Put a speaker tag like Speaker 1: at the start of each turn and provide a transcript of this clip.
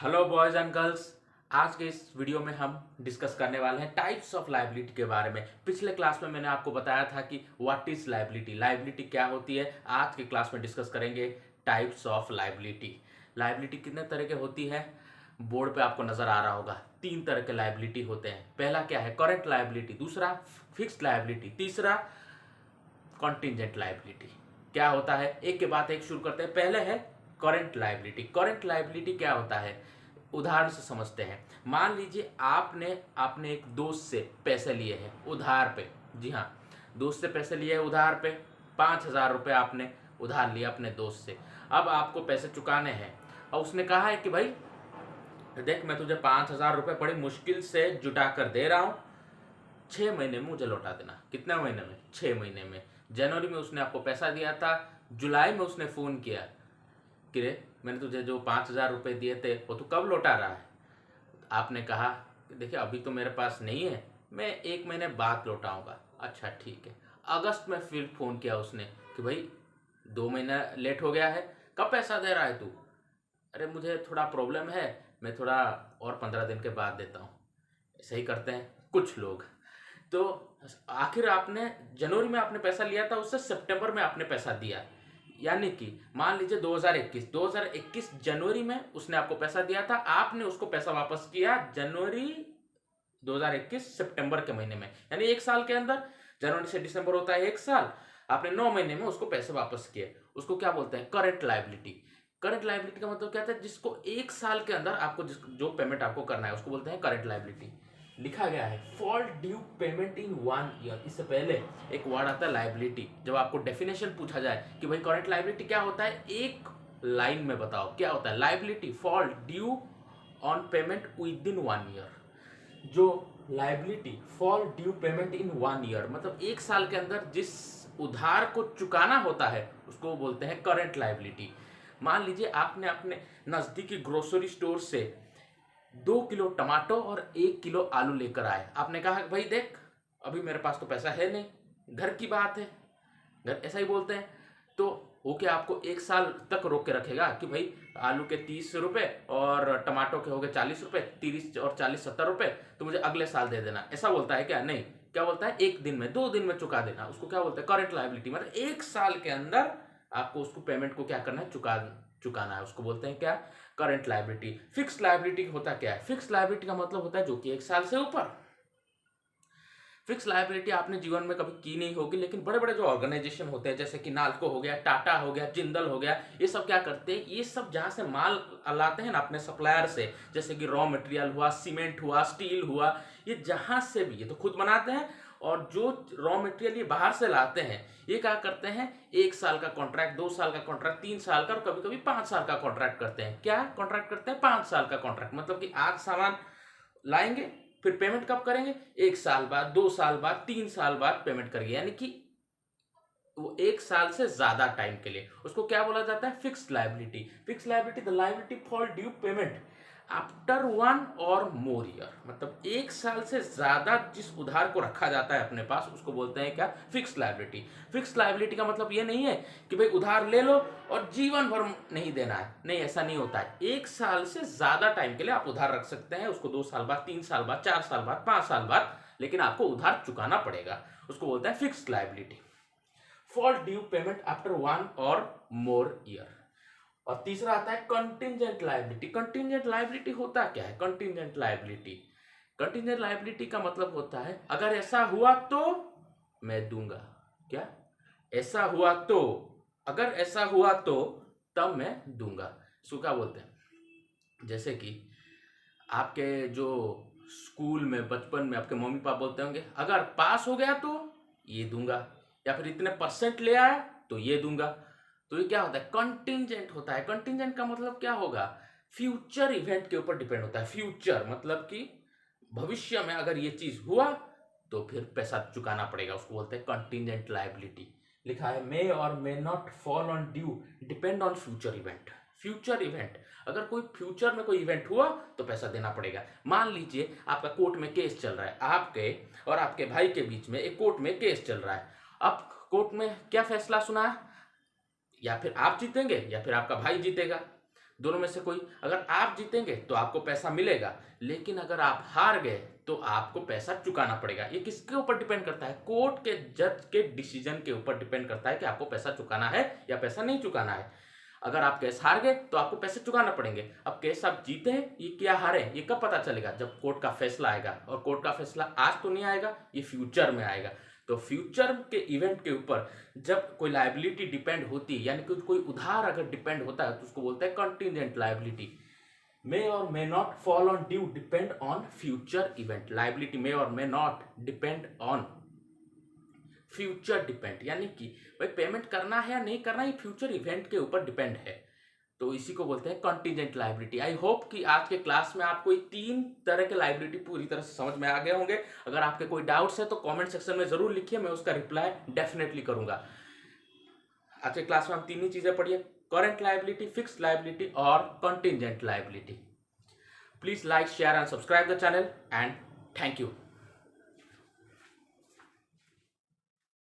Speaker 1: Hello boys and girls. आज के इस वीडियो में हम डिस्कस करने वाले हैं टाइप्स ऑफ लायबिलिटी के बारे में। पिछले क्लास में मैंने आपको बताया था कि व्हाट इज लायबिलिटी, लायबिलिटी क्या होती है। आज के क्लास में डिस्कस करेंगे टाइप्स ऑफ लायबिलिटी। लायबिलिटी कितने तरह के होती है बोर्ड पे आपको नजर आ रहा होगा। 3 तरह के लायबिलिटी होते हैं। पहला क्या है, करंट लायबिलिटी। दूसरा फिक्स्ड लायबिलिटी। तीसरा कॉन्टिजेंट लायबिलिटी। क्या होता है, एक के बाद एक शुरू करते हैं। पहले है करंट लायबिलिटी। करंट लायबिलिटी क्या होता है, उदाहरण से समझते हैं। मान लीजिए आपने अपने एक दोस्त से पैसे लिए हैं उधार पे। जी हाँ, दोस्त से पैसे लिए हैं उधार पे। 5,000 रुपये आपने उधार लिया अपने दोस्त से। अब आपको पैसे चुकाने हैं और उसने कहा है कि भाई देख, मैं तुझे 5,000 रुपये बड़ी मुश्किल से जुटा कर दे रहा हूँ, 6 महीने में मुझे लौटा देना। कितने महीने में? 6 महीने में। जनवरी में उसने आपको पैसा दिया था, जुलाई में उसने फ़ोन किया कि रे मैंने तुझे जो 5,000 रुपये दिए थे वो तू कब लौटा रहा है। आपने कहा कि देखिए अभी तो मेरे पास नहीं है, मैं 1 महीने बाद लौटाऊंगा। अच्छा ठीक है। अगस्त में फिर फ़ोन किया उसने कि भाई 2 महीना लेट हो गया है, कब पैसा दे रहा है तू। अरे मुझे थोड़ा प्रॉब्लम है, मैं थोड़ा और 15 दिन के बाद देता हूँ। ऐसे ही करते हैं कुछ लोग। तो आखिर आपने जनवरी में आपने पैसा लिया था, उससे सितंबर में आपने पैसा दिया। यानी कि मान लीजिए 2021 जनवरी में उसने आपको पैसा दिया था, आपने उसको पैसा वापस किया जनवरी 2021 सितंबर के महीने में। यानी 1 साल के अंदर, जनवरी से दिसंबर होता है 1 साल, आपने 9 महीने में उसको पैसे वापस किए। उसको क्या बोलते हैं, करंट लायबिलिटी। करंट लायबिलिटी का मतलब क्या होता है, जिसको 1 साल के अंदर आपको जो पेमेंट आपको करना है उसको बोलते हैं करंट लायबिलिटी। लिखा गया है fall due payment in 1 year. इससे पहले एक वर्ड आता है लायबिलिटी। जब आपको डेफिनेशन पूछा जाए कि भाई करंट लायबिलिटी क्या होता है, एक लाइन में बताओ क्या होता है। Liability fall due on payment within 1 year. जो liability fall due payment in 1 year मतलब 1 साल के अंदर जिस उधार को चुकाना होता है उसको बोलते हैं करंट लायबिलिटी। मान लीजिए आपने अपने नजदीकी ग्रोसरी स्टोर से 2 किलो टमाटो और 1 किलो आलू लेकर आए। आपने कहा कि भाई देख अभी मेरे पास तो पैसा है नहीं, घर की बात है, घर ऐसा ही बोलते हैं। तो वो क्या आपको 1 साल तक रोक के रखेगा कि भाई आलू के 30 रुपए और टमाटो के हो गए 40 रुपए, 30 और 40 70 रुपए, तो मुझे अगले साल दे देना, ऐसा बोलता है क्या? नहीं। क्या बोलता है, 1 दिन में 2 दिन में चुका देना। उसको क्या बोलते हैं, करंट लायबिलिटी। मतलब 1 साल के अंदर आपको उसको पेमेंट को क्या करना है, चुकाना है। उसको बोलते हैं क्या, करंट लायबिलिटी। फिक्स लायबिलिटी होता क्या है, फिक्स लायबिलिटी का मतलब होता है जो कि 1 साल से ऊपर। फिक्स लायबिलिटी आपने जीवन में कभी की नहीं होगी, लेकिन बड़े बड़े जो ऑर्गेनाइजेशन होते हैं जैसे कि नाल्को हो गया, टाटा हो गया, जिंदल हो गया, ये सब क्या करते हैं, ये सब जहाँ से माल लाते हैं ना अपने सप्लायर से, जैसे कि रॉ मटेरियल हुआ, सीमेंट हुआ, स्टील हुआ, ये जहाँ से भी, ये तो खुद बनाते हैं, और जो रॉ मटेरियल ये बाहर से लाते हैं ये क्या करते हैं, 1 साल का कॉन्ट्रैक्ट, 2 साल का कॉन्ट्रैक्ट, 3 साल का और कभी कभी 5 साल का कॉन्ट्रैक्ट करते हैं। क्या कॉन्ट्रैक्ट करते हैं, 5 साल का कॉन्ट्रैक्ट। मतलब कि आज सामान लाएंगे, फिर पेमेंट कब करेंगे, 1 साल बाद, 2 साल बाद, 3 साल बाद पेमेंट करेंगे। यानी कि वो 1 साल से ज्यादा टाइम के लिए। उसको क्या बोला जाता है, fixed liability. Fixed liability the liability for due payment after 1 और मोर ईयर। मतलब 1 साल से ज्यादा जिस उधार को रखा जाता है अपने पास उसको बोलते हैं क्या, फिक्स्ड लायबिलिटी। फिक्स्ड लायबिलिटी का मतलब ये नहीं है कि भाई उधार ले लो और जीवन भर नहीं देना है, नहीं, ऐसा नहीं होता है। 1 साल से ज्यादा टाइम के लिए आप उधार रख सकते हैं, उसको 2 साल बाद, 3 साल बाद, 4 साल बाद, 5 साल बाद, लेकिन आपको उधार चुकाना पड़ेगा। उसको बोलते हैं fixed liability. For due payment after 1 और मोर ईयर। और तीसरा आता है कंटिंजेंट लायबिलिटी। कंटिंजेंट लायबिलिटी होता क्या है, कंटिंजेंट लायबिलिटी, कंटिंजेंट लायबिलिटी का मतलब होता है अगर ऐसा हुआ तो मैं दूंगा। क्या, ऐसा हुआ तो, अगर ऐसा हुआ तो तब मैं दूंगा। इसको क्या बोलते हैं, जैसे कि आपके जो स्कूल में बचपन में आपके मम्मी पापा बोलते होंगे अगर पास हो गया तो ये दूंगा, या फिर इतने परसेंट ले आया तो ये दूंगा। तो ये क्या होता है, कंटिंजेंट होता है। कंटिंजेंट का मतलब क्या होगा, फ्यूचर इवेंट के ऊपर डिपेंड होता है। फ्यूचर मतलब कि भविष्य में अगर ये चीज हुआ तो फिर पैसा चुकाना पड़ेगा, उसको बोलते हैं कंटिंजेंट लायबिलिटी। लिखा है मे or may not fall on due depend on future event. Future event, अगर कोई फ्यूचर में कोई इवेंट हुआ तो पैसा देना पड़ेगा। मान लीजिए आपका कोर्ट में केस चल रहा है, आपके और आपके भाई के बीच में एक कोर्ट में केस चल रहा है। अब कोर्ट में क्या फैसला सुना, या फिर आप जीतेंगे या फिर आपका भाई जीतेगा। दोनों में से कोई। अगर आप जीतेंगे तो आपको पैसा मिलेगा, लेकिन अगर आप हार गए तो आपको पैसा चुकाना पड़ेगा। ये किसके ऊपर डिपेंड करता है? कोर्ट के जज के डिसीजन के ऊपर डिपेंड करता है कि आपको पैसा चुकाना है या पैसा नहीं चुकाना है। अगर आप केस हार गए तो आपको पैसे चुकाना पड़ेंगे। अब केस आप जीते हैं ये क्या हारे ये कब पता चलेगा? जब कोर्ट का फैसला आएगा, और कोर्ट का फैसला आज तो नहीं आएगा, ये फ्यूचर में आएगा। तो फ्यूचर के इवेंट के ऊपर जब कोई लायबिलिटी डिपेंड होती है, यानी कि कोई उधार अगर डिपेंड होता है तो उसको बोलते हैं contingent liability. May or may not fall on due depend on future event. Liability may or may not depend on future depend, यानी कि भाई पेमेंट करना है या नहीं करना, ये फ्यूचर इवेंट के ऊपर डिपेंड है। तो इसी को बोलते हैं कंटीजेंट लायबिलिटी। आई होप कि आज के क्लास में आपको ये 3 तरह के लायबिलिटी पूरी तरह से समझ में आ गए होंगे। अगर आपके कोई डाउट्स है तो कमेंट सेक्शन में जरूर लिखिए, मैं उसका रिप्लाई डेफिनेटली करूंगा। आज के क्लास में हम 3 ही चीजें पढ़ी है, करंट लायबिलिटी, फिक्स्ड लायबिलिटी और contingent liability. Please like, share and subscribe the channel and thank you.